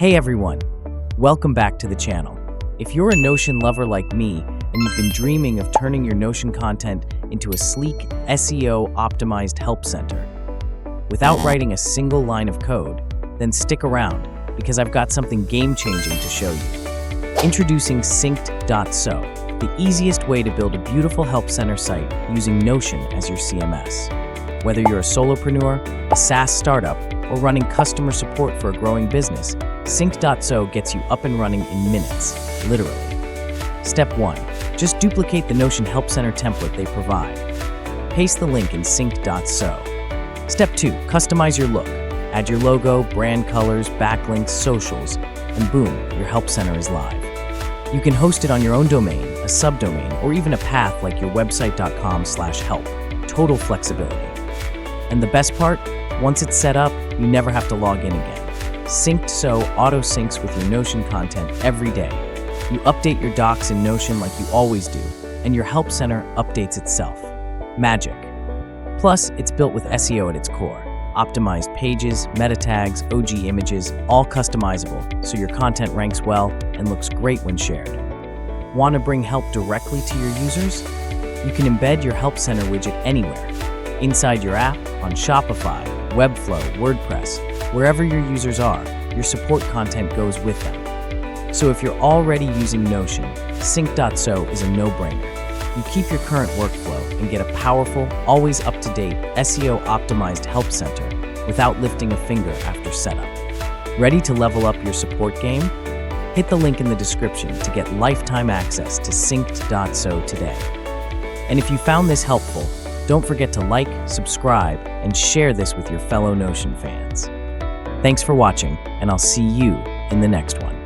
Hey everyone, welcome back to the channel. If you're a Notion lover like me and you've been dreaming of turning your Notion content into a sleek SEO-optimized help center without writing a single line of code, then stick around because I've got something game-changing to show you. Introducing Synced.so, the easiest way to build a beautiful help center site using Notion as your CMS. Whether you're a solopreneur, a SaaS startup, or running customer support for a growing business, Synced.so gets you up and running in minutes, literally. Step 1. Just duplicate the Notion Help Center template they provide. Paste the link in Synced.so. Step 2. Customize your look. Add your logo, brand colors, backlinks, socials, and boom, your help center is live. You can host it on your own domain, a subdomain, or even a path like your website.com/help. Total flexibility. And the best part? Once it's set up, you never have to log in again. Synced.so auto-syncs with your Notion content every day. You update your docs in Notion like you always do, and your help center updates itself. Magic. Plus, it's built with SEO at its core. Optimized pages, meta tags, OG images, all customizable, so your content ranks well and looks great when shared. Want to bring help directly to your users? You can embed your help center widget anywhere. Inside your app, on Shopify, Webflow, WordPress, wherever your users are, your support content goes with them. So if you're already using Notion, Synced.so is a no-brainer. You keep your current workflow and get a powerful, always up-to-date SEO-optimized help center without lifting a finger after setup. Ready to level up your support game? Hit the link in the description to get lifetime access to Synced.so today. And if you found this helpful, don't forget to like, subscribe, and share this with your fellow Notion fans. Thanks for watching, and I'll see you in the next one.